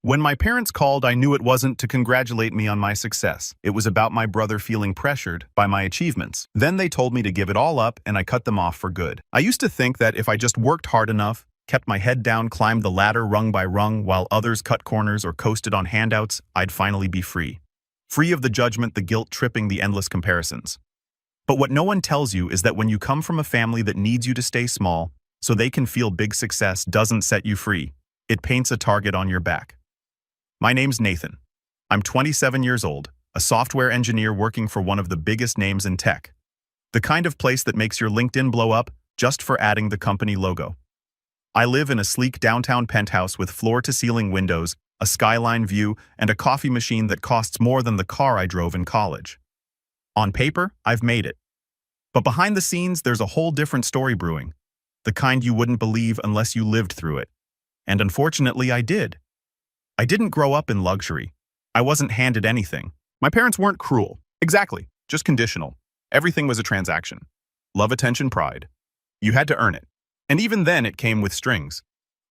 When my parents called, I knew it wasn't to congratulate me on my success. It was about my brother feeling pressured by my achievements. Then they told me to give it all up, and I cut them off for good. I used to think that if I just worked hard enough, kept my head down, climbed the ladder rung by rung while others cut corners or coasted on handouts, I'd finally be free. Free of the judgment, the guilt tripping, the endless comparisons. But what no one tells you is that when you come from a family that needs you to stay small so they can feel big success doesn't set you free. It paints a target on your back. My name's Nathan. I'm 27 years old, a software engineer working for one of the biggest names in tech. The kind of place that makes your LinkedIn blow up just for adding the company logo. I live in a sleek downtown penthouse with floor-to-ceiling windows, a skyline view, and a coffee machine that costs more than the car I drove in college. On paper, I've made it. But behind the scenes, there's a whole different story brewing. The kind you wouldn't believe unless you lived through it. And unfortunately, I did. I didn't grow up in luxury. I wasn't handed anything. My parents weren't cruel. Exactly. Just conditional. Everything was a transaction. Love, attention, pride. You had to earn it. And even then, it came with strings.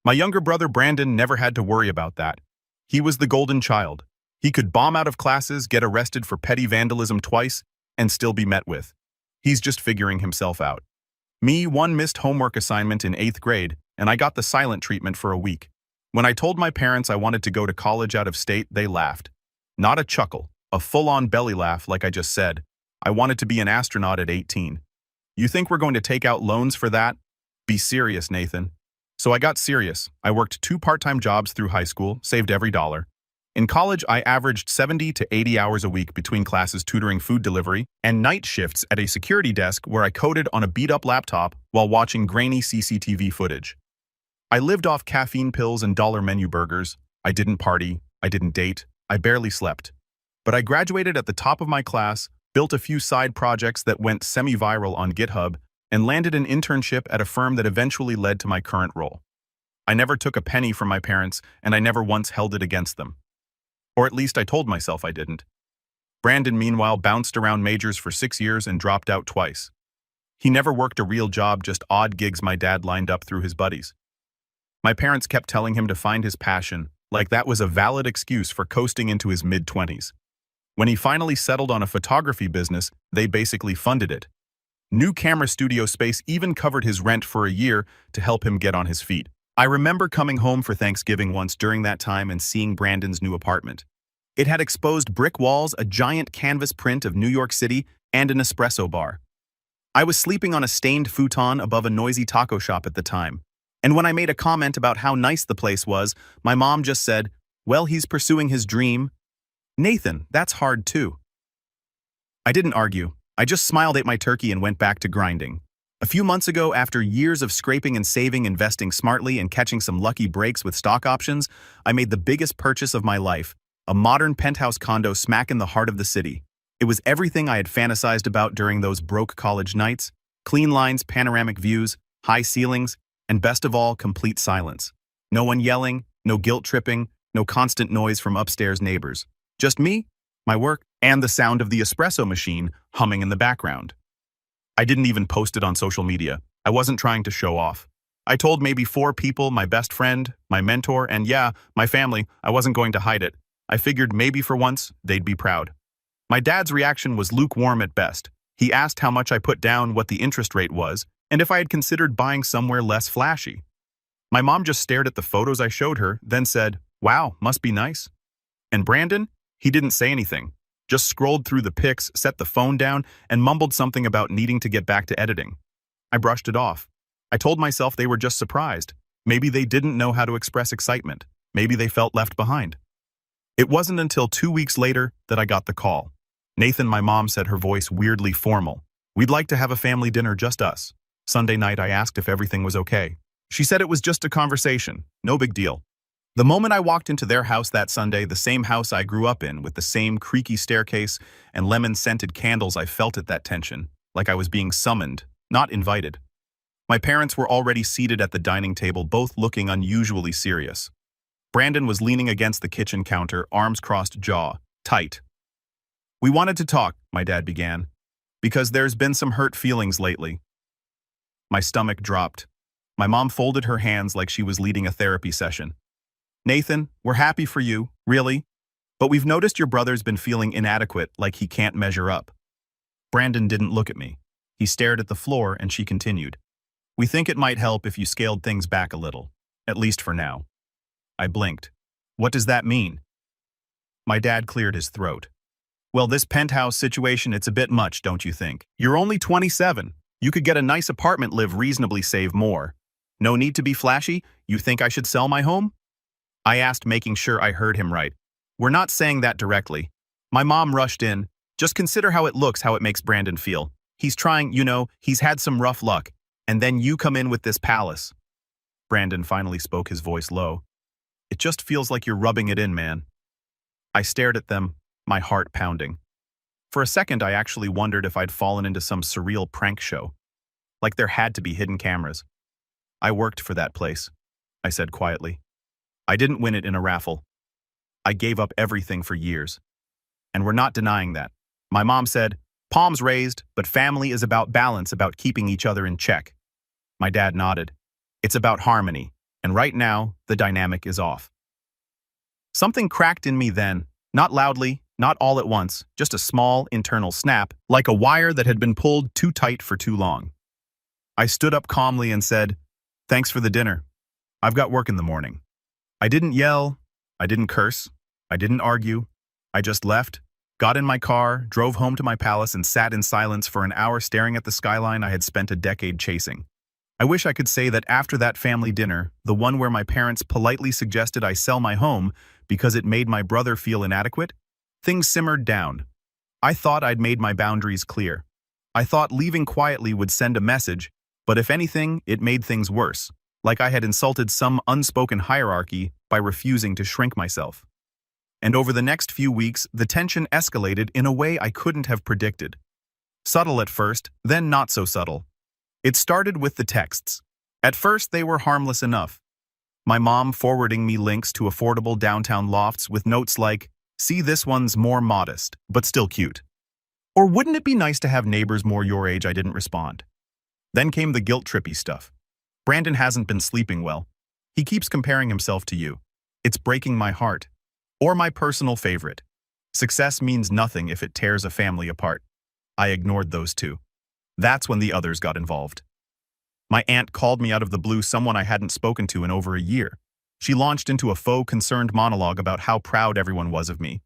My younger brother Brandon never had to worry about that. He was the golden child. He could bomb out of classes, get arrested for petty vandalism twice, and still be met with. He's just figuring himself out. Me, one missed homework assignment in 8th grade, and I got the silent treatment for a week. When I told my parents I wanted to go to college out of state, they laughed. Not a chuckle, a full-on belly laugh like I just said. I wanted to be an astronaut at 18. You think we're going to take out loans for that? Be serious, Nathan. So I got serious. I worked 2 part-time jobs through high school, saved every dollar. In college, I averaged 70 to 80 hours a week between classes tutoring food delivery and night shifts at a security desk where I coded on a beat-up laptop while watching grainy CCTV footage. I lived off caffeine pills and dollar menu burgers. I didn't party. I didn't date. I barely slept. But I graduated at the top of my class, built a few side projects that went semi-viral on GitHub, and landed an internship at a firm that eventually led to my current role. I never took a penny from my parents, and I never once held it against them. Or at least I told myself I didn't. Brandon, meanwhile, bounced around majors for 6 years and dropped out twice. He never worked a real job, just odd gigs my dad lined up through his buddies. My parents kept telling him to find his passion, like that was a valid excuse for coasting into his mid-20s. When he finally settled on a photography business, they basically funded it. New camera studio space even covered his rent for a year to help him get on his feet. I remember coming home for Thanksgiving once during that time and seeing Brandon's new apartment. It had exposed brick walls, a giant canvas print of New York City, and an espresso bar. I was sleeping on a stained futon above a noisy taco shop at the time. And when I made a comment about how nice the place was, my mom just said, "Well, he's pursuing his dream." Nathan, that's hard too. I didn't argue. I just smiled at my turkey and went back to grinding. A few months ago, after years of scraping and saving, investing smartly, and catching some lucky breaks with stock options, I made the biggest purchase of my life, a modern penthouse condo smack in the heart of the city. It was everything I had fantasized about during those broke college nights: clean lines, panoramic views, high ceilings, and best of all, complete silence. No one yelling, no guilt tripping, no constant noise from upstairs neighbors. Just me, my work, and the sound of the espresso machine humming in the background. I didn't even post it on social media. I wasn't trying to show off. I told maybe 4 people, my best friend, my mentor, and yeah, my family. I wasn't going to hide it. I figured maybe for once, they'd be proud. My dad's reaction was lukewarm at best. He asked how much I put down, what the interest rate was, and if I had considered buying somewhere less flashy. My mom just stared at the photos I showed her, then said, "Wow, must be nice." And Brandon? He didn't say anything, just scrolled through the pics, set the phone down, and mumbled something about needing to get back to editing. I brushed it off. I told myself they were just surprised. Maybe they didn't know how to express excitement. Maybe they felt left behind. It wasn't until 2 weeks later that I got the call. "Nathan," my mom said, her voice weirdly formal. "We'd like to have a family dinner, just us." Sunday night, I asked if everything was okay. She said it was just a conversation, no big deal. The moment I walked into their house that Sunday, the same house I grew up in, with the same creaky staircase and lemon-scented candles, I felt at that tension, like I was being summoned, not invited. My parents were already seated at the dining table, both looking unusually serious. Brandon was leaning against the kitchen counter, arms crossed, jaw tight. "We wanted to talk," my dad began, "because there's been some hurt feelings lately." My stomach dropped. My mom folded her hands like she was leading a therapy session. Nathan, we're happy for you, really. But we've noticed your brother's been feeling inadequate, like he can't measure up. Brandon didn't look at me. He stared at the floor and she continued. We think it might help if you scaled things back a little, at least for now. I blinked. What does that mean? My dad cleared his throat. Well, this penthouse situation, it's a bit much, don't you think? You're only 27. You could get a nice apartment, live reasonably, save more. No need to be flashy. You think I should sell my home? I asked, making sure I heard him right. We're not saying that directly. My mom rushed in. Just consider how it looks, how it makes Brandon feel. He's trying, he's had some rough luck. And then you come in with this palace. Brandon finally spoke, his voice low. It just feels like you're rubbing it in, man. I stared at them, my heart pounding. For a second, I actually wondered if I'd fallen into some surreal prank show. Like there had to be hidden cameras. I worked for that place, I said quietly. I didn't win it in a raffle. I gave up everything for years. And we're not denying that. My mom said, palms raised, but family is about balance, about keeping each other in check. My dad nodded. It's about harmony, and right now, the dynamic is off. Something cracked in me then, not loudly, not all at once, just a small internal snap, like a wire that had been pulled too tight for too long. I stood up calmly and said, thanks for the dinner. I've got work in the morning. I didn't yell, I didn't curse, I didn't argue. I just left, got in my car, drove home to my palace, and sat in silence for an hour staring at the skyline I had spent a decade chasing. I wish I could say that after that family dinner, the one where my parents politely suggested I sell my home because it made my brother feel inadequate, things simmered down. I thought I'd made my boundaries clear. I thought leaving quietly would send a message, but if anything, it made things worse, like I had insulted some unspoken hierarchy by refusing to shrink myself. And over the next few weeks, the tension escalated in a way I couldn't have predicted. Subtle at first, then not so subtle. It started with the texts. At first, they were harmless enough. My mom forwarding me links to affordable downtown lofts with notes like, see, this one's more modest, but still cute. Or wouldn't it be nice to have neighbors more your age? I didn't respond. Then came the guilt-trippy stuff. Brandon hasn't been sleeping well. He keeps comparing himself to you. It's breaking my heart. Or my personal favorite. Success means nothing if it tears a family apart. I ignored those two. That's when the others got involved. My aunt called me out of the blue, someone I hadn't spoken to in over a year. She launched into a faux concerned monologue about how proud everyone was of me.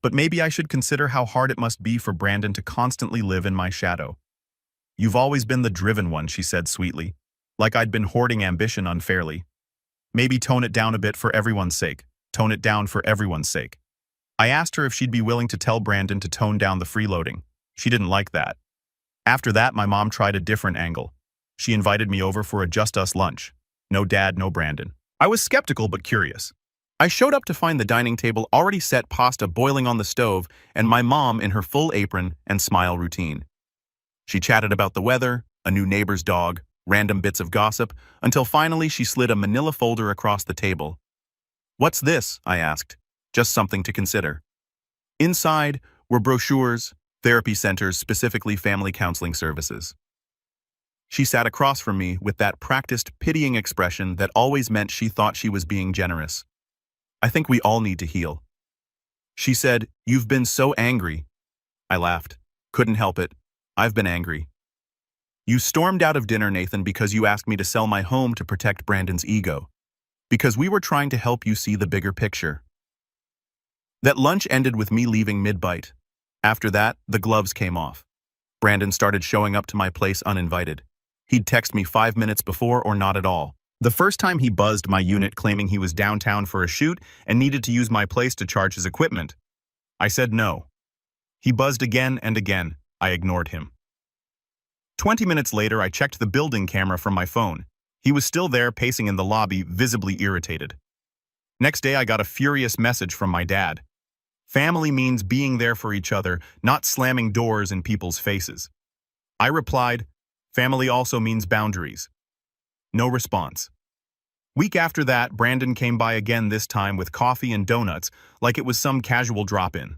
But maybe I should consider how hard it must be for Brandon to constantly live in my shadow. You've always been the driven one, she said sweetly, like I'd been hoarding ambition unfairly. Maybe tone it down a bit for everyone's sake. Tone it down for everyone's sake. I asked her if she'd be willing to tell Brandon to tone down the freeloading. She didn't like that. After that, my mom tried a different angle. She invited me over for a just us lunch. No dad, no Brandon. I was skeptical but curious. I showed up to find the dining table already set, pasta boiling on the stove, and my mom in her full apron and smile routine. She chatted about the weather, a new neighbor's dog, random bits of gossip, until finally she slid a manila folder across the table. What's this? I asked. Just something to consider. Inside were brochures, therapy centers, specifically family counseling services. She sat across from me with that practiced, pitying expression that always meant she thought she was being generous. I think we all need to heal. She said, you've been so angry. I laughed. Couldn't help it. I've been angry. You stormed out of dinner, Nathan, because you asked me to sell my home to protect Brandon's ego. Because we were trying to help you see the bigger picture. That lunch ended with me leaving mid-bite. After that, the gloves came off. Brandon started showing up to my place uninvited. He'd text me 5 minutes before or not at all. The first time he buzzed my unit claiming he was downtown for a shoot and needed to use my place to charge his equipment. I said no. He buzzed again and again. I ignored him. 20 minutes later, I checked the building camera from my phone. He was still there, pacing in the lobby, visibly irritated. Next day, I got a furious message from my dad. Family means being there for each other, not slamming doors in people's faces. I replied, family also means boundaries. No response. Week after that, Brandon came by again, this time with coffee and donuts, like it was some casual drop-in.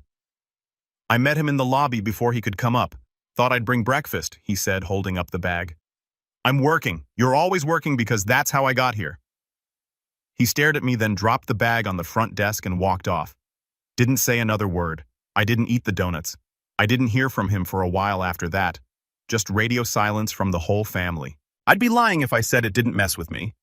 I met him in the lobby before he could come up. Thought I'd bring breakfast, he said, holding up the bag. I'm working. You're always working because that's how I got here. He stared at me, then dropped the bag on the front desk and walked off. Didn't say another word. I didn't eat the donuts. I didn't hear from him for a while after that. Just radio silence from the whole family. I'd be lying if I said it didn't mess with me.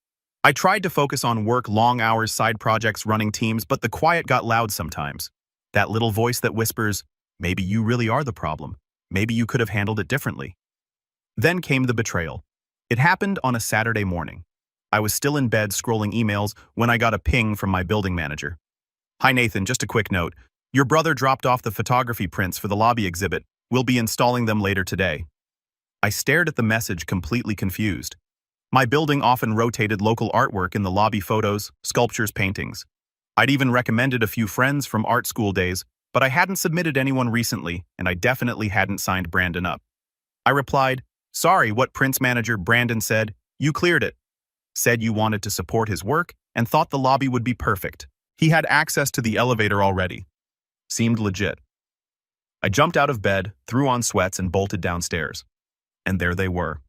I tried to focus on work, long hours, side projects, running teams, but the quiet got loud sometimes. That little voice that whispers, maybe you really are the problem. Maybe you could have handled it differently. Then came the betrayal. It happened on a Saturday morning. I was still in bed scrolling emails when I got a ping from my building manager. Hi Nathan, just a quick note. Your brother dropped off the photography prints for the lobby exhibit. We'll be installing them later today. I stared at the message, completely confused. My building often rotated local artwork in the lobby: photos, sculptures, paintings. I'd even recommended a few friends from art school days, but I hadn't submitted anyone recently, and I definitely hadn't signed Brandon up. I replied, "Sorry, what prints manager?" Brandon said, "You cleared it." Said you wanted to support his work and thought the lobby would be perfect. He had access to the elevator already. Seemed legit. I jumped out of bed, threw on sweats, and bolted downstairs. And there they were.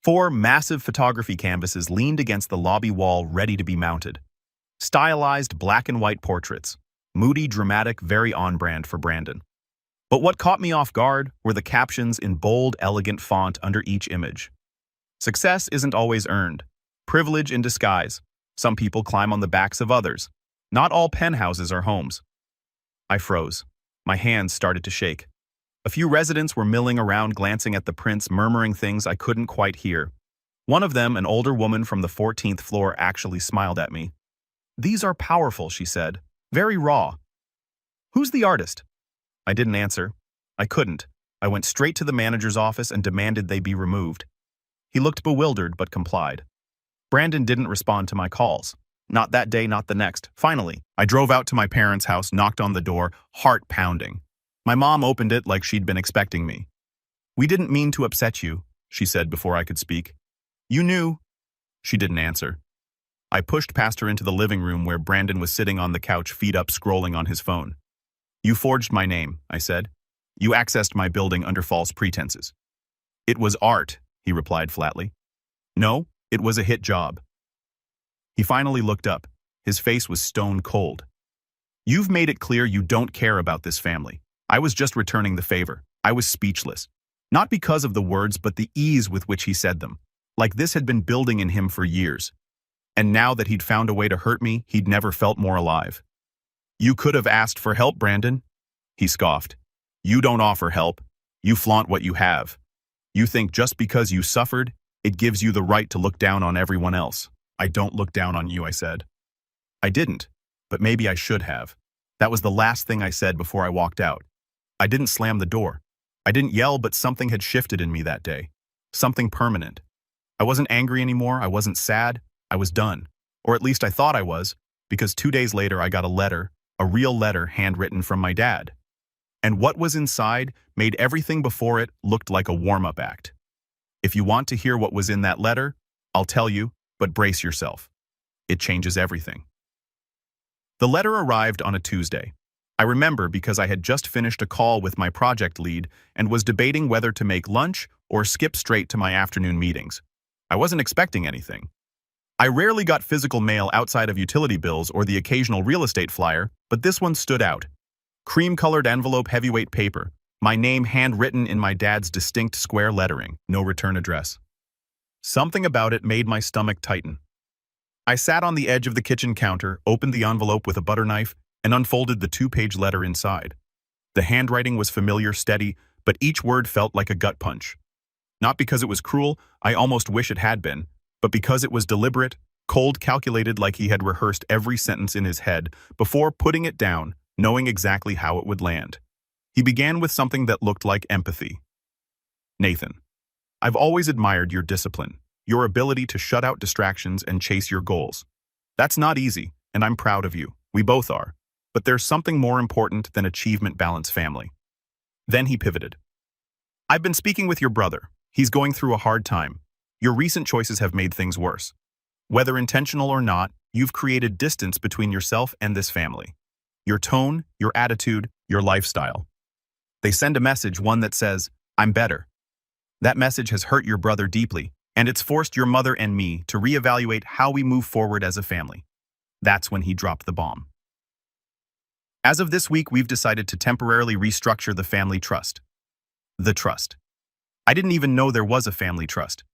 4 massive photography canvases leaned against the lobby wall, ready to be mounted. Stylized black and white portraits. Moody, dramatic, very on-brand for Brandon. But what caught me off guard were the captions in bold, elegant font under each image. Success isn't always earned. Privilege in disguise. Some people climb on the backs of others. Not all penthouses are homes. I froze. My hands started to shake. A few residents were milling around, glancing at the prints, murmuring things I couldn't quite hear. One of them, an older woman from the 14th floor, actually smiled at me. "These are powerful," she said. "Very raw." "Who's the artist?" I didn't answer. I couldn't. I went straight to the manager's office and demanded they be removed. He looked bewildered but complied. Brandon didn't respond to my calls. Not that day, not the next. Finally, I drove out to my parents' house, knocked on the door, heart pounding. My mom opened it like she'd been expecting me. "We didn't mean to upset you," she said before I could speak. "You knew." She didn't answer. I pushed past her into the living room where Brandon was sitting on the couch, feet up, scrolling on his phone. "You forged my name," I said. "You accessed my building under false pretenses." "It was art," he replied flatly. "No, it was a hit job." He finally looked up. His face was stone cold. "You've made it clear you don't care about this family." I was just returning the favor. I was speechless. Not because of the words, but the ease with which he said them. Like this had been building in him for years. And now that he'd found a way to hurt me, he'd never felt more alive. "You could have asked for help, Brandon," he scoffed. "You don't offer help. You flaunt what you have. You think just because you suffered, it gives you the right to look down on everyone else." "I don't look down on you," I said. I didn't, but maybe I should have. That was the last thing I said before I walked out. I didn't slam the door. I didn't yell, but something had shifted in me that day. Something permanent. I wasn't angry anymore. I wasn't sad. I was done. Or at least I thought I was, because 2 days later I got a letter, a real letter handwritten from my dad. And what was inside made everything before it looked like a warm-up act. If you want to hear what was in that letter, I'll tell you, but brace yourself. It changes everything. The letter arrived on a Tuesday. I remember because I had just finished a call with my project lead and was debating whether to make lunch or skip straight to my afternoon meetings. I wasn't expecting anything. I rarely got physical mail outside of utility bills or the occasional real estate flyer, but this one stood out. Cream-colored envelope, heavyweight paper. My name handwritten in my dad's distinct square lettering. No return address. Something about it made my stomach tighten. I sat on the edge of the kitchen counter, opened the envelope with a butter knife, and unfolded the 2-page letter inside. The handwriting was familiar, steady, but each word felt like a gut punch. Not because it was cruel, I almost wish it had been, but because it was deliberate, cold, calculated, like he had rehearsed every sentence in his head before putting it down, knowing exactly how it would land. He began with something that looked like empathy. "Nathan, I've always admired your discipline, your ability to shut out distractions and chase your goals. That's not easy, and I'm proud of you. We both are. But there's something more important than achievement balance, family." Then he pivoted. "I've been speaking with your brother. He's going through a hard time. Your recent choices have made things worse. Whether intentional or not, you've created distance between yourself and this family. Your tone, your attitude, your lifestyle. They send a message, one that says, 'I'm better.' That message has hurt your brother deeply, and it's forced your mother and me to reevaluate how we move forward as a family. That's when he dropped the bomb. As of this week, we've decided to temporarily restructure the family trust. The trust. I didn't even know there was a family trust.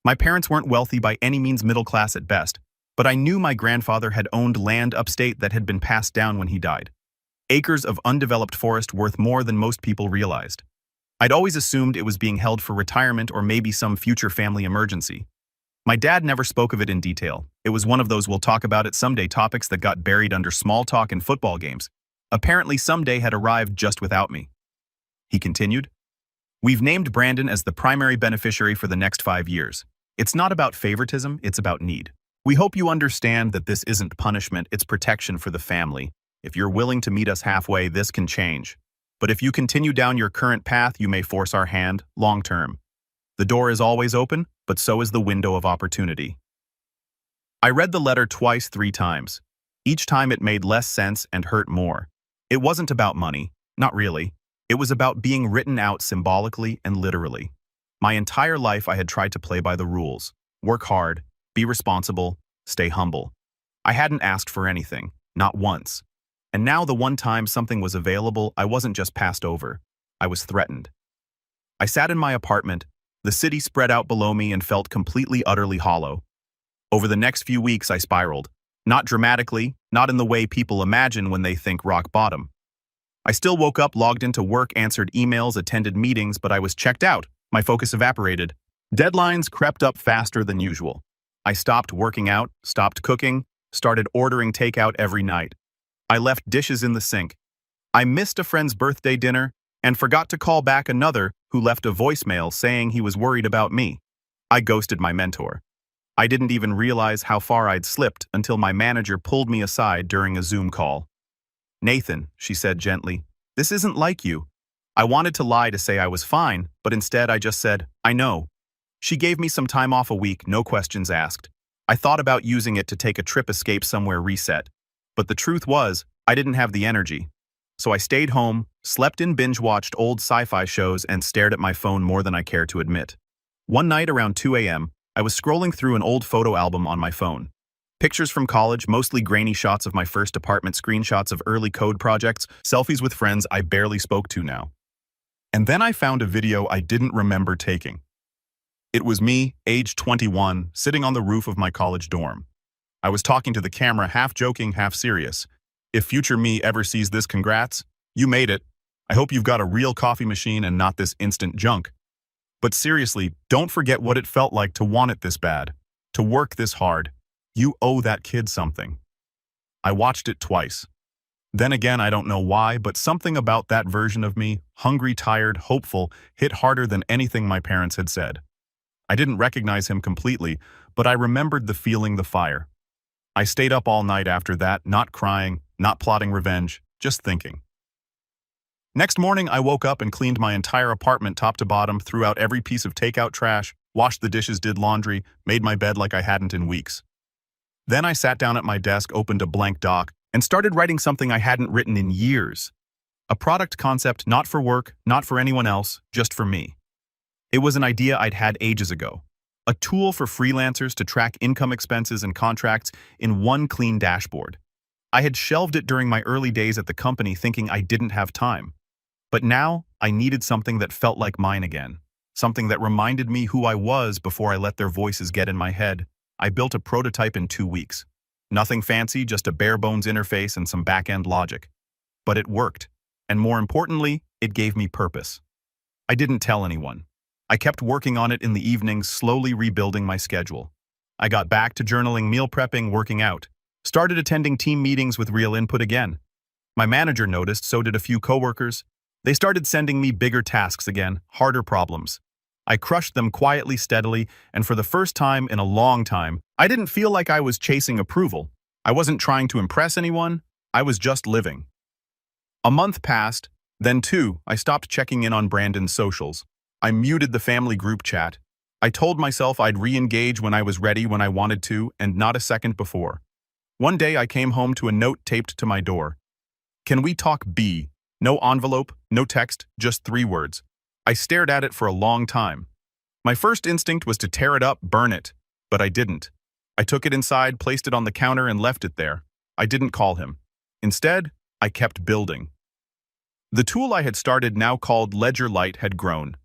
My parents weren't wealthy by any means, middle class at best, but I knew my grandfather had owned land upstate that had been passed down when he died. Acres of undeveloped forest worth more than most people realized. I'd always assumed it was being held for retirement or maybe some future family emergency. My dad never spoke of it in detail. It was one of those we'll talk about it someday topics that got buried under small talk and football games. Apparently someday had arrived just without me. He continued, "We've named Brandon as the primary beneficiary for the next 5 years. It's not about favoritism, it's about need. We hope you understand that this isn't punishment, it's protection for the family. If you're willing to meet us halfway, this can change. But if you continue down your current path, you may force our hand, long term. The door is always open, but so is the window of opportunity." I read the letter twice, 3 times. Each time it made less sense and hurt more. It wasn't about money, not really. It was about being written out symbolically and literally. My entire life I had tried to play by the rules. Work hard, be responsible, stay humble. I hadn't asked for anything, not once. And now the one time something was available, I wasn't just passed over. I was threatened. I sat in my apartment, the city spread out below me and felt completely, utterly hollow. Over the next few weeks I spiraled. Not dramatically, not in the way people imagine when they think rock bottom. I still woke up, logged into work, answered emails, attended meetings, but I was checked out. My focus evaporated. Deadlines crept up faster than usual. I stopped working out, stopped cooking, started ordering takeout every night. I left dishes in the sink. I missed a friend's birthday dinner and forgot to call back another who left a voicemail saying he was worried about me. I ghosted my mentor. I didn't even realize how far I'd slipped until my manager pulled me aside during a Zoom call. "Nathan," she said gently, "this isn't like you." I wanted to lie to say I was fine, but instead I just said, "I know." She gave me some time off a week, no questions asked. I thought about using it to take a trip, escape somewhere, reset. But the truth was, I didn't have the energy. So I stayed home, slept in, binge-watched old sci-fi shows, and stared at my phone more than I care to admit. One night around 2 a.m., I was scrolling through an old photo album on my phone. Pictures from college, mostly grainy shots of my first apartment, screenshots of early code projects, selfies with friends I barely spoke to now. And then I found a video I didn't remember taking. It was me, age 21, sitting on the roof of my college dorm. I was talking to the camera, half joking, half serious. "If future me ever sees this, congrats. You made it. I hope you've got a real coffee machine and not this instant junk. But seriously, don't forget what it felt like to want it this bad, to work this hard. You owe that kid something." I watched it twice. Then again, I don't know why, but something about that version of me, hungry, tired, hopeful, hit harder than anything my parents had said. I didn't recognize him completely, but I remembered the feeling, the fire. I stayed up all night after that, not crying, not plotting revenge, just thinking. Next morning, I woke up and cleaned my entire apartment top to bottom, threw out every piece of takeout trash, washed the dishes, did laundry, made my bed like I hadn't in weeks. Then I sat down at my desk, opened a blank doc, and started writing something I hadn't written in years. A product concept, not for work, not for anyone else, just for me. It was an idea I'd had ages ago. A tool for freelancers to track income, expenses, and contracts in one clean dashboard. I had shelved it during my early days at the company, thinking I didn't have time. But now, I needed something that felt like mine again. Something that reminded me who I was before I let their voices get in my head. I built a prototype in 2 weeks. Nothing fancy, just a bare-bones interface and some back-end logic. But it worked. And more importantly, it gave me purpose. I didn't tell anyone. I kept working on it in the evenings, slowly rebuilding my schedule. I got back to journaling, meal prepping, working out. Started attending team meetings with real input again. My manager noticed, so did a few coworkers. They started sending me bigger tasks again, harder problems. I crushed them quietly, steadily, and for the first time in a long time, I didn't feel like I was chasing approval. I wasn't trying to impress anyone. I was just living. A month passed, then 2, I stopped checking in on Brandon's socials. I muted the family group chat. I told myself I'd re-engage when I was ready, when I wanted to, and not a second before. One day I came home to a note taped to my door. "Can we talk B?" No envelope, no text, just 3 words. I stared at it for a long time. My first instinct was to tear it up, burn it, but I didn't. I took it inside, placed it on the counter, and left it there. I didn't call him. Instead, I kept building. The tool I had started, now called Ledger Lite, had grown.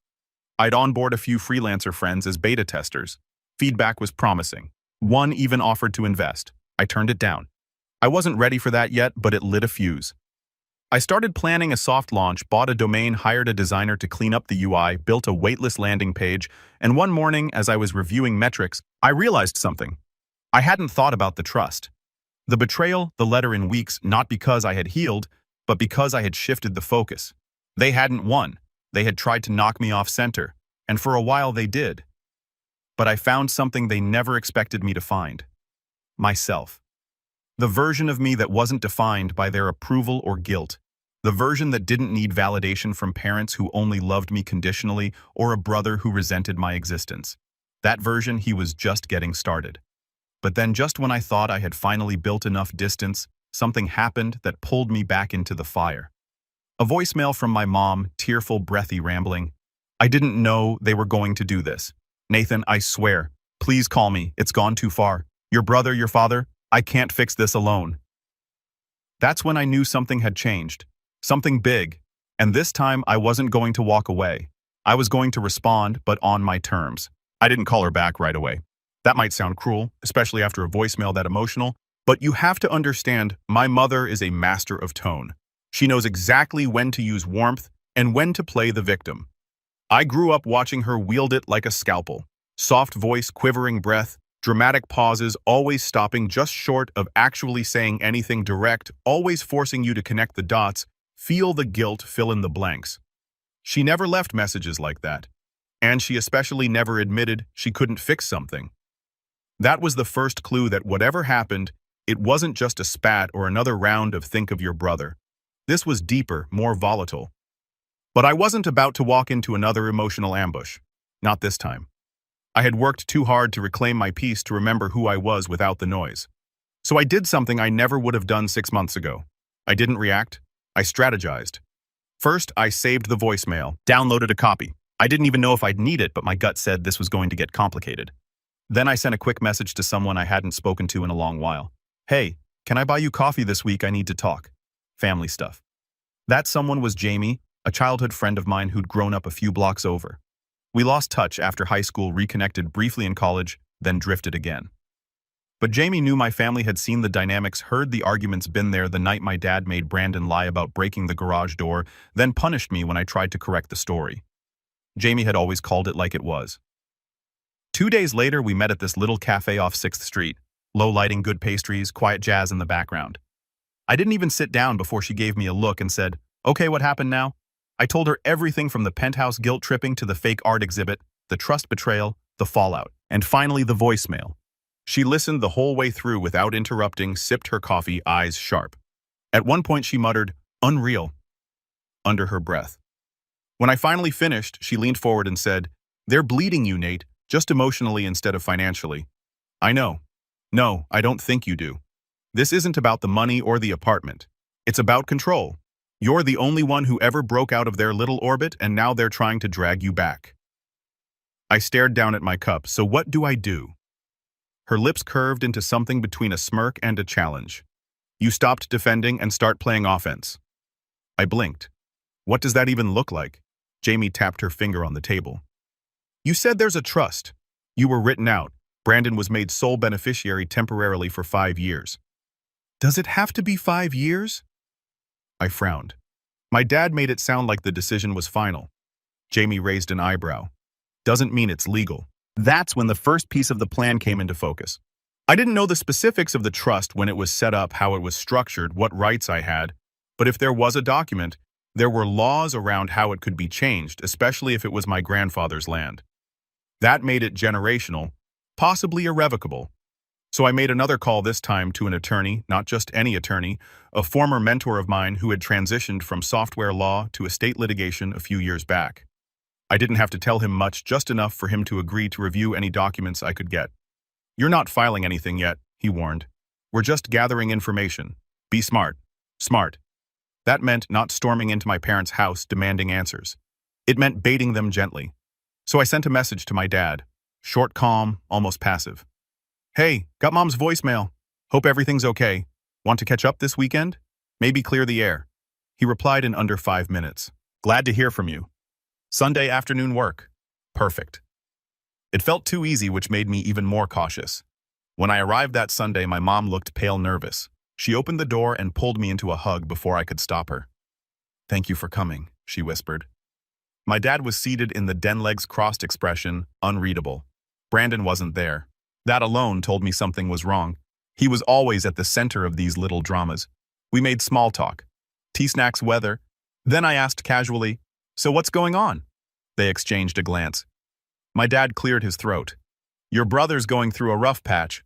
I'd onboard a few freelancer friends as beta testers. Feedback was promising. One even offered to invest. I turned it down. I wasn't ready for that yet, but it lit a fuse. I started planning a soft launch, bought a domain, hired a designer to clean up the UI, built a waitlist landing page, and one morning, as I was reviewing metrics, I realized something. I hadn't thought about the trust. The betrayal, the letter in weeks, not because I had healed, but because I had shifted the focus. They hadn't won. They had tried to knock me off center, and for a while they did. But I found something they never expected me to find. Myself. The version of me that wasn't defined by their approval or guilt. The version that didn't need validation from parents who only loved me conditionally or a brother who resented my existence. That version, he was just getting started. But then just when I thought I had finally built enough distance, something happened that pulled me back into the fire. A voicemail from my mom, tearful, breathy, rambling. I didn't know they were going to do this. Nathan, I swear, please call me. It's gone too far. Your brother, your father, I can't fix this alone. That's when I knew something had changed. Something big. And this time I wasn't going to walk away. I was going to respond, but on my terms. I didn't call her back right away. That might sound cruel, especially after a voicemail that emotional, but you have to understand, my mother is a master of tone. She knows exactly when to use warmth and when to play the victim. I grew up watching her wield it like a scalpel. Soft voice, quivering breath, dramatic pauses, always stopping just short of actually saying anything direct, always forcing you to connect the dots, feel the guilt, fill in the blanks. She never left messages like that. And she especially never admitted she couldn't fix something. That was the first clue that whatever happened, it wasn't just a spat or another round of think of your brother. This was deeper, more volatile. But I wasn't about to walk into another emotional ambush. Not this time. I had worked too hard to reclaim my peace, to remember who I was without the noise. So I did something I never would have done 6 months ago. I didn't react. I strategized. First, I saved the voicemail, downloaded a copy. I didn't even know if I'd need it, but my gut said this was going to get complicated. Then I sent a quick message to someone I hadn't spoken to in a long while. Hey, can I buy you coffee this week? I need to talk. Family stuff. That someone was Jamie, a childhood friend of mine who'd grown up a few blocks over. We lost touch after high school, reconnected briefly in college, then drifted again. But Jamie knew my family had seen the dynamics, heard the arguments, been there the night my dad made Brandon lie about breaking the garage door, then punished me when I tried to correct the story. Jamie had always called it like it was. 2 days later, we met at this little cafe off 6th Street. Low lighting, good pastries, quiet jazz in the background. I didn't even sit down before she gave me a look and said, "Okay, what happened now?" I told her everything from the penthouse guilt tripping to the fake art exhibit, the trust betrayal, the fallout, and finally the voicemail. She listened the whole way through without interrupting, sipped her coffee, eyes sharp. At one point she muttered, "Unreal," under her breath. When I finally finished, she leaned forward and said, "They're bleeding you, Nate, just emotionally instead of financially." I know. No, I don't think you do. This isn't about the money or the apartment. It's about control. You're the only one who ever broke out of their little orbit, and now they're trying to drag you back. I stared down at my cup. So what do I do? Her lips curved into something between a smirk and a challenge. You stopped defending and start playing offense. I blinked. What does that even look like? Jamie tapped her finger on the table. You said there's a trust. You were written out. Brandon was made sole beneficiary temporarily for 5 years. Does it have to be 5 years? I frowned. My dad made it sound like the decision was final. Jamie raised an eyebrow. Doesn't mean it's legal. That's when the first piece of the plan came into focus. I didn't know the specifics of the trust when it was set up, how it was structured, what rights I had, but if there was a document, there were laws around how it could be changed, especially if it was my grandfather's land. That made it generational, possibly irrevocable. So I made another call, this time to an attorney, not just any attorney, a former mentor of mine who had transitioned from software law to estate litigation a few years back. I didn't have to tell him much, just enough for him to agree to review any documents I could get. You're not filing anything yet, he warned. We're just gathering information. Be smart. Smart. That meant not storming into my parents' house demanding answers. It meant baiting them gently. So I sent a message to my dad. Short, calm, almost passive. Hey, got mom's voicemail. Hope everything's okay. Want to catch up this weekend? Maybe clear the air. He replied in under 5 minutes. Glad to hear from you. Sunday afternoon work. Perfect. It felt too easy, which made me even more cautious. When I arrived that Sunday, my mom looked pale nervous. She opened the door and pulled me into a hug before I could stop her. Thank you for coming, she whispered. My dad was seated in the den legs crossed expression, unreadable. Brandon wasn't there. That alone told me something was wrong. He was always at the center of these little dramas. We made small talk. Tea snacks, weather. Then I asked casually, "So what's going on?" They exchanged a glance. My dad cleared his throat. "Your brother's going through a rough patch."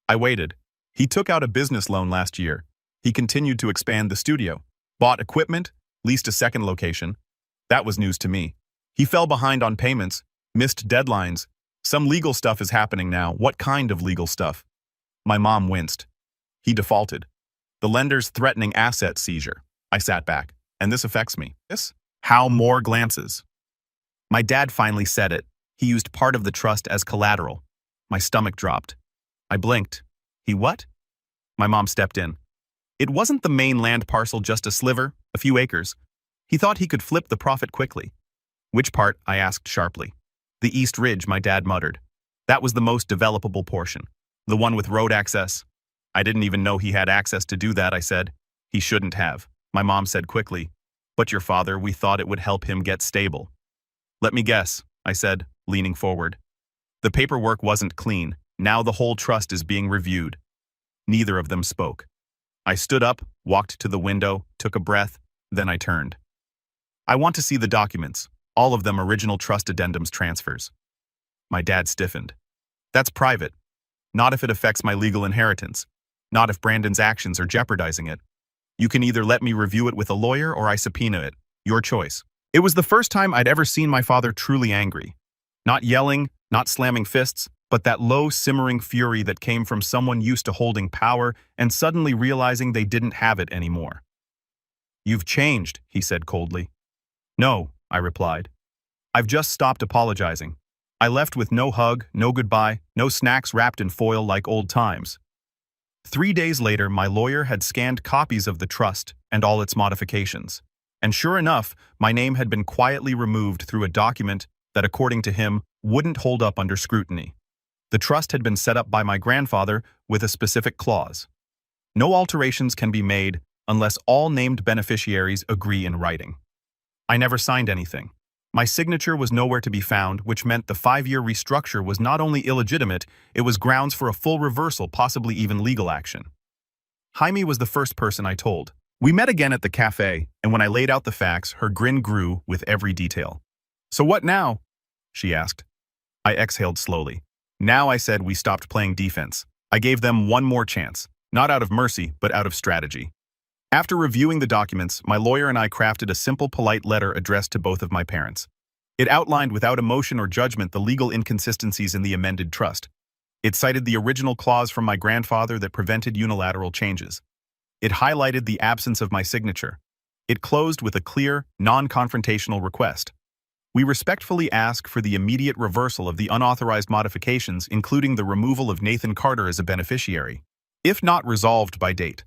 I waited. He took out a business loan last year. He continued to expand the studio, bought equipment, leased a second location. That was news to me. He fell behind on payments, missed deadlines. Some legal stuff is happening now. What kind of legal stuff? My mom winced. He defaulted. The lender's threatening asset seizure. I sat back. And this affects me. Yes? How? More glances. My dad finally said it. He used part of the trust as collateral. My stomach dropped. I blinked. He what? My mom stepped in. It wasn't the main land parcel, just a sliver, a few acres. He thought he could flip the profit quickly. Which part? I asked sharply. The East Ridge, my dad muttered. That was the most developable portion. The one with road access. I didn't even know he had access to do that, I said. He shouldn't have. My mom said quickly. But your father, we thought it would help him get stable. Let me guess, I said, leaning forward. The paperwork wasn't clean. Now the whole trust is being reviewed. Neither of them spoke. I stood up, walked to the window, took a breath, then I turned. I want to see the documents, all of them original trust addendums transfers. My dad stiffened. That's private. Not if it affects my legal inheritance. Not if Brandon's actions are jeopardizing it. You can either let me review it with a lawyer or I subpoena it. Your choice. It was the first time I'd ever seen my father truly angry. Not yelling, not slamming fists, but that low, simmering fury that came from someone used to holding power and suddenly realizing they didn't have it anymore. You've changed, he said coldly. No, I replied. I've just stopped apologizing. I left with no hug, no goodbye, no snacks wrapped in foil like old times. 3 days later, my lawyer had scanned copies of the trust and all its modifications. And sure enough, my name had been quietly removed through a document that, according to him, wouldn't hold up under scrutiny. The trust had been set up by my grandfather with a specific clause. No alterations can be made unless all named beneficiaries agree in writing. I never signed anything. My signature was nowhere to be found, which meant the 5-year restructure was not only illegitimate, it was grounds for a full reversal, possibly even legal action. Jaime was the first person I told. We met again at the cafe, and when I laid out the facts, her grin grew with every detail. So what now? She asked. I exhaled slowly. Now, I said, we stopped playing defense. I gave them one more chance, not out of mercy, but out of strategy. After reviewing the documents, my lawyer and I crafted a simple, polite letter addressed to both of my parents. It outlined without emotion or judgment the legal inconsistencies in the amended trust. It cited the original clause from my grandfather that prevented unilateral changes. It highlighted the absence of my signature. It closed with a clear, non-confrontational request. We respectfully ask for the immediate reversal of the unauthorized modifications, including the removal of Nathan Carter as a beneficiary. If not resolved by date,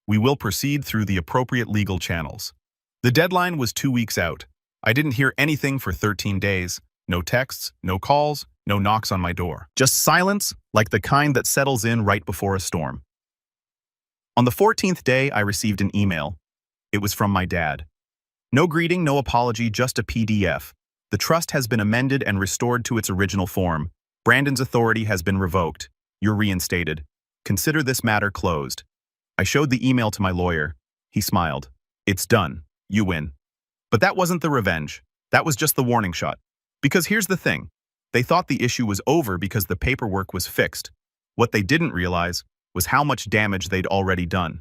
we will proceed through the appropriate legal channels. The deadline was 2 weeks out. I didn't hear anything for 13 days. No texts, no calls, no knocks on my door. Just silence, like the kind that settles in right before a storm. On the 14th day, I received an email. It was from my dad. No greeting, no apology, just a PDF. The trust has been amended and restored to its original form. Brandon's authority has been revoked. You're reinstated. Consider this matter closed. I showed the email to my lawyer. He smiled. It's done. You win. But that wasn't the revenge. That was just the warning shot. Because here's the thing. They thought the issue was over because the paperwork was fixed. What they didn't realize was how much damage they'd already done.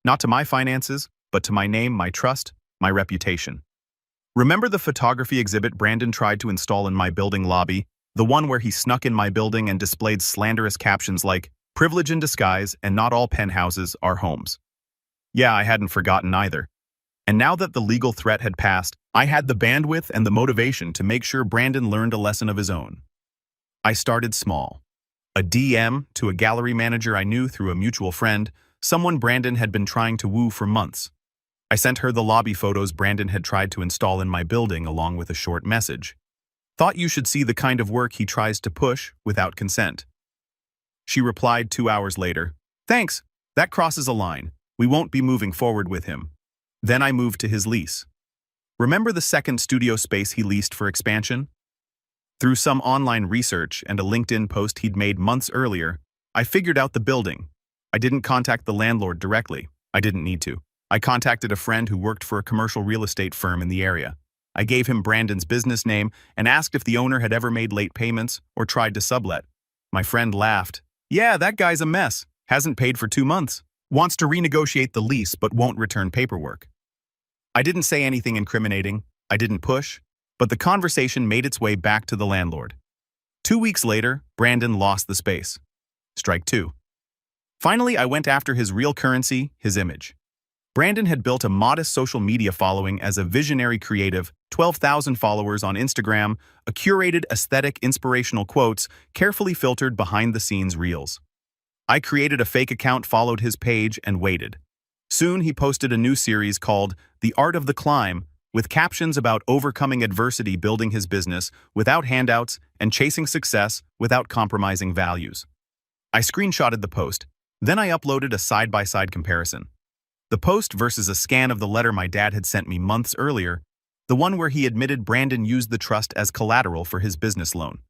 Not to my finances, but to my name, my trust, my reputation. Remember the photography exhibit Brandon tried to install in my building lobby? The one where he snuck in my building and displayed slanderous captions like, "Privilege in disguise, and not all penthouses are homes." Yeah, I hadn't forgotten either. And now that the legal threat had passed, I had the bandwidth and the motivation to make sure Brandon learned a lesson of his own. I started small. A DM to a gallery manager I knew through a mutual friend, someone Brandon had been trying to woo for months. I sent her the lobby photos Brandon had tried to install in my building along with a short message. Thought you should see the kind of work he tries to push without consent. She replied 2 hours later, "Thanks, that crosses a line. We won't be moving forward with him." Then I moved to his lease. Remember the second studio space he leased for expansion? Through some online research and a LinkedIn post he'd made months earlier, I figured out the building. I didn't contact the landlord directly. I didn't need to. I contacted a friend who worked for a commercial real estate firm in the area. I gave him Brandon's business name and asked if the owner had ever made late payments or tried to sublet. My friend laughed. "Yeah, that guy's a mess. Hasn't paid for 2 months. Wants to renegotiate the lease but won't return paperwork." I didn't say anything incriminating. I didn't push. But the conversation made its way back to the landlord. 2 weeks later, Brandon lost the space. Strike 2. Finally, I went after his real currency, his image. Brandon had built a modest social media following as a visionary creative, 12,000 followers on Instagram, a curated aesthetic inspirational quotes, carefully filtered behind-the-scenes reels. I created a fake account, followed his page, and waited. Soon he posted a new series called The Art of the Climb, with captions about overcoming adversity, building his business without handouts, and chasing success without compromising values. I screenshotted the post, then I uploaded a side-by-side comparison. The post versus a scan of the letter my dad had sent me months earlier, the one where he admitted Brandon used the trust as collateral for his business loan.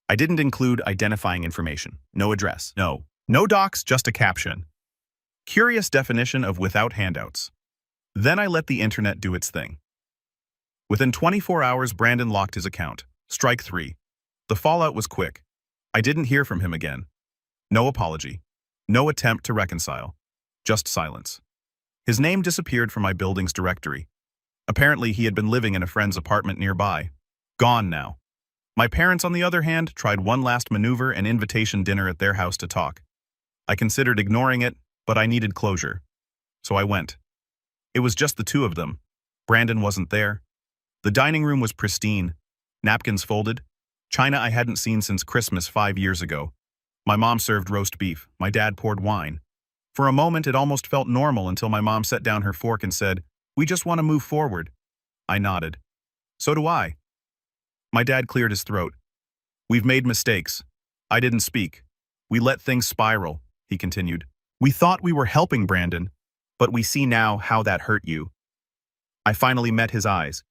I didn't include identifying information, no address, no docs, just a caption. Curious definition of without handouts. Then I let the internet do its thing. Within 24 hours, Brandon locked his account. Strike 3. The fallout was quick. I didn't hear from him again. No apology. No attempt to reconcile. Just silence. His name disappeared from my building's directory. Apparently, he had been living in a friend's apartment nearby. Gone now. My parents, on the other hand, tried one last maneuver, an invitation dinner at their house to talk. I considered ignoring it, but I needed closure. So I went. It was just the two of them. Brandon wasn't there. The dining room was pristine, napkins folded, china I hadn't seen since Christmas 5 years ago. My mom served roast beef, my dad poured wine. For a moment it almost felt normal until my mom set down her fork and said, "We just want to move forward." I nodded. "So do I." My dad cleared his throat. "We've made mistakes. I didn't speak. We let things spiral," he continued. "We thought we were helping Brandon, but we see now how that hurt you." I finally met his eyes.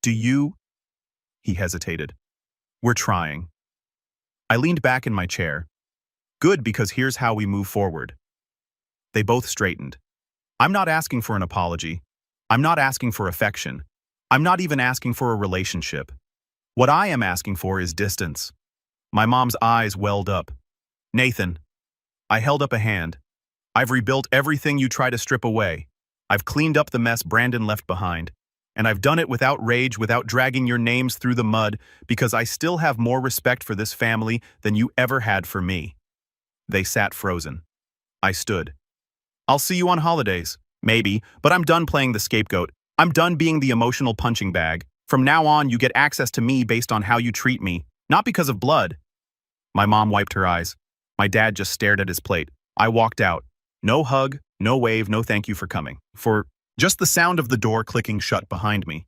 "Do you?" He hesitated. "We're trying." I leaned back in my chair. "Good, because here's how we move forward." They both straightened. "I'm not asking for an apology. I'm not asking for affection. I'm not even asking for a relationship. What I am asking for is distance." My mom's eyes welled up. "Nathan." I held up a hand. "I've rebuilt everything you try to strip away. I've cleaned up the mess Brandon left behind. And I've done it without rage, without dragging your names through the mud, because I still have more respect for this family than you ever had for me." They sat frozen. I stood. "I'll see you on holidays. Maybe, but I'm done playing the scapegoat. I'm done being the emotional punching bag. From now on, you get access to me based on how you treat me, not because of blood." My mom wiped her eyes. My dad just stared at his plate. I walked out. No hug, no wave, no thank you for coming. For just the sound of the door clicking shut behind me.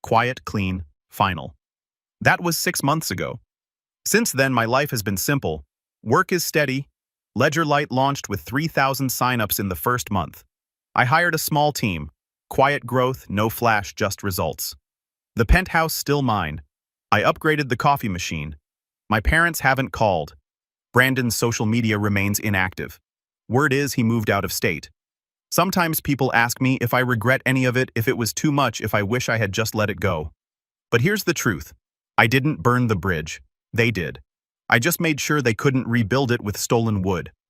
Quiet, clean, final. That was 6 months ago. Since then, my life has been simple. Work is steady. Ledger Light launched with 3,000 signups in the first month. I hired a small team. Quiet growth, no flash, just results. The penthouse still mine. I upgraded the coffee machine. My parents haven't called. Brandon's social media remains inactive. Word is he moved out of state. Sometimes people ask me if I regret any of it, if it was too much, if I wish I had just let it go. But here's the truth. I didn't burn the bridge. They did. I just made sure they couldn't rebuild it with stolen wood.